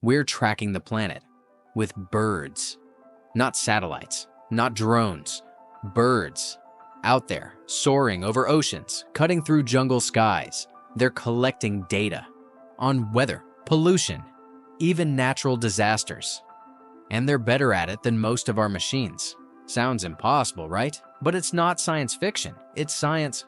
We're tracking the planet with birds, not satellites, not drones, birds out there, soaring over oceans, cutting through jungle skies. They're collecting data on weather, pollution, even natural disasters. And they're better at it than most of our machines. Sounds impossible, right? But it's not science fiction. It's science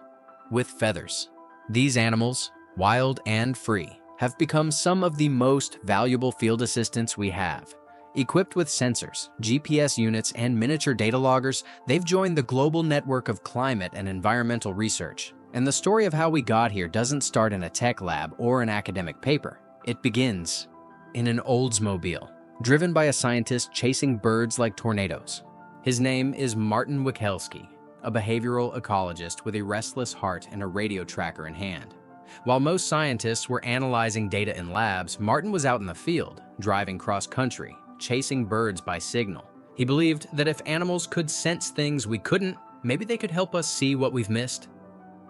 with feathers. These animals, wild and free, have become some of the most valuable field assistants we have. Equipped with sensors, GPS units, and miniature data loggers, they've joined the global network of climate and environmental research. And the story of how we got here doesn't start in a tech lab or an academic paper. It begins in an Oldsmobile, driven by a scientist chasing birds like tornadoes. His name is Martin Wikelski, a behavioral ecologist with a restless heart and a radio tracker in hand. While most scientists were analyzing data in labs, Martin was out in the field, driving cross-country, chasing birds by signal. He believed that if animals could sense things we couldn't, maybe they could help us see what we've missed.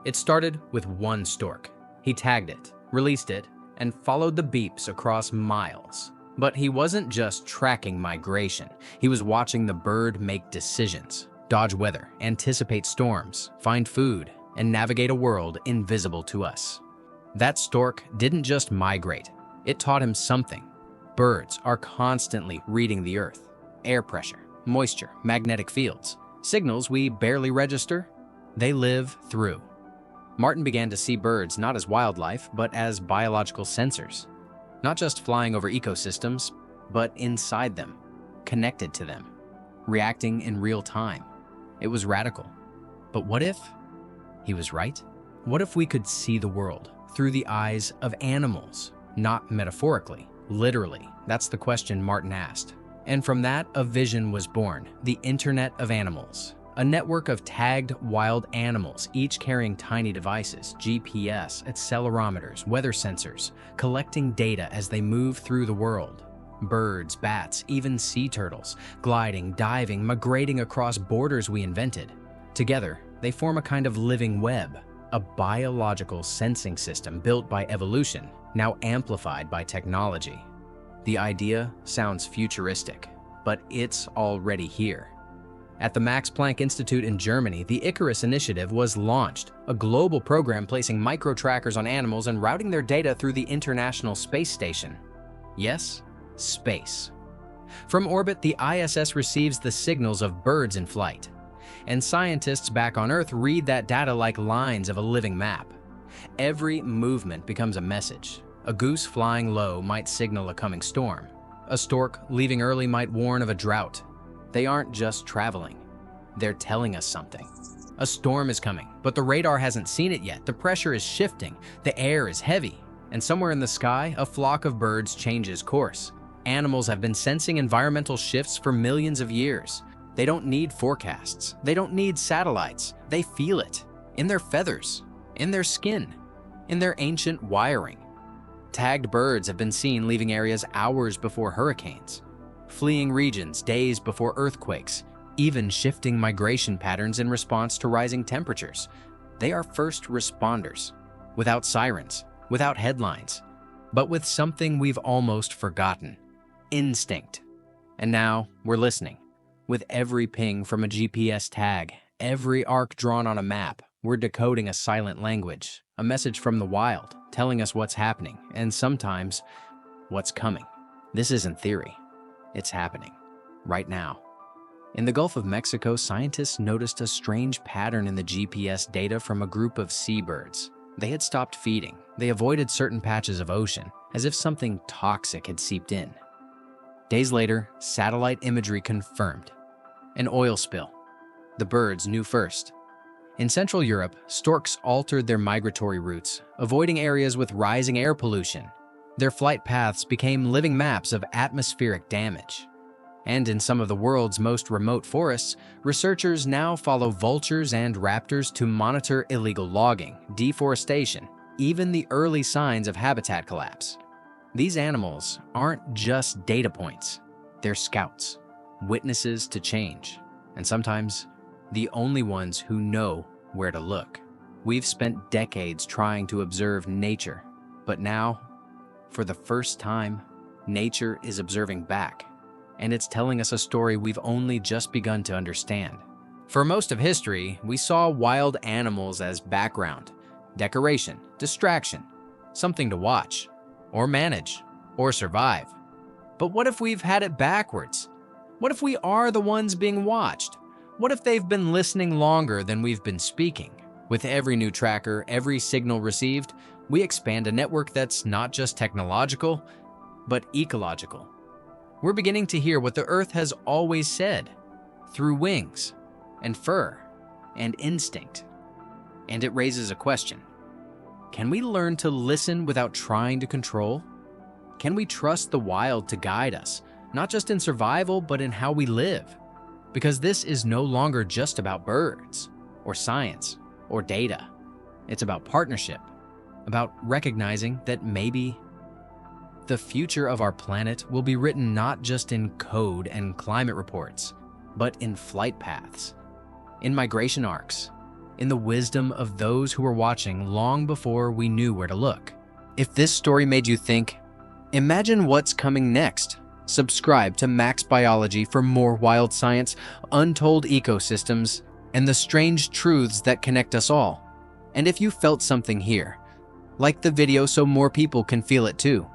It started with one stork. He tagged it, released it, and followed the beeps across miles. But he wasn't just tracking migration. He was watching the bird make decisions, dodge weather, anticipate storms, find food, and navigate a world invisible to us. That stork didn't just migrate. It taught him something. Birds are constantly reading the earth. Air pressure, moisture, magnetic fields, signals we barely register, they live through. Martin began to see birds not as wildlife, but as biological sensors. Not just flying over ecosystems, but inside them, connected to them, reacting in real time. It was radical. But what if he was right? What if we could see the world through the eyes of animals, not metaphorically, literally? That's the question Martin asked. And from that, a vision was born, the Internet of Animals. A network of tagged wild animals, each carrying tiny devices, GPS, accelerometers, weather sensors, collecting data as they move through the world. Birds, bats, even sea turtles, gliding, diving, migrating across borders we invented. Together, they form a kind of living web, a biological sensing system built by evolution, now amplified by technology. The idea sounds futuristic, but it's already here. At the Max Planck Institute in Germany, the Icarus Initiative was launched, a global program placing micro-trackers on animals and routing their data through the International Space Station. Yes, space. From orbit, the ISS receives the signals of birds in flight, and scientists back on Earth read that data like lines of a living map. Every movement becomes a message. A goose flying low might signal a coming storm. A stork leaving early might warn of a drought. They aren't just traveling, they're telling us something. A storm is coming, but the radar hasn't seen it yet. The pressure is shifting, the air is heavy, and somewhere in the sky, a flock of birds changes course. Animals have been sensing environmental shifts for millions of years. They don't need forecasts, they don't need satellites, they feel it. In their feathers, in their skin, in their ancient wiring. Tagged birds have been seen leaving areas hours before hurricanes, fleeing regions days before earthquakes, even shifting migration patterns in response to rising temperatures. They are first responders, without sirens, without headlines, but with something we've almost forgotten: instinct. And now we're listening. With every ping from a GPS tag, every arc drawn on a map, we're decoding a silent language, a message from the wild, telling us what's happening, and sometimes what's coming. This isn't theory. It's happening, right now. In the Gulf of Mexico, scientists noticed a strange pattern in the GPS data from a group of seabirds. They had stopped feeding. They avoided certain patches of ocean, as if something toxic had seeped in. Days later, satellite imagery confirmed an oil spill. The birds knew first. In Central Europe, storks altered their migratory routes, avoiding areas with rising air pollution. Their flight paths became living maps of atmospheric damage. And in some of the world's most remote forests, researchers now follow vultures and raptors to monitor illegal logging, deforestation, even the early signs of habitat collapse. These animals aren't just data points. They're scouts, witnesses to change, and sometimes the only ones who know where to look. We've spent decades trying to observe nature, but now, for the first time, Nature is observing back, and it's telling us a story we've only just begun to understand. For most of history, we saw wild animals as background, decoration, distraction, something to watch, or manage, or survive. But what if we've had it backwards? What if we are the ones being watched? What if they've been listening longer than we've been speaking? With every new tracker, every signal received, we expand a network that's not just technological, but ecological. We're beginning to hear what the Earth has always said, through wings, and fur, and instinct. And it raises a question. Can we learn to listen without trying to control? Can we trust the wild to guide us, not just in survival, but in how we live? Because this is no longer just about birds, or science, or data. It's about partnership, about recognizing that maybe the future of our planet will be written not just in code and climate reports, but in flight paths, in migration arcs, in the wisdom of those who were watching long before we knew where to look. If this story made you think, imagine what's coming next. Subscribe to Max Biology for more wild science, untold ecosystems, and the strange truths that connect us all. And if you felt something here, like the video so more people can feel it too.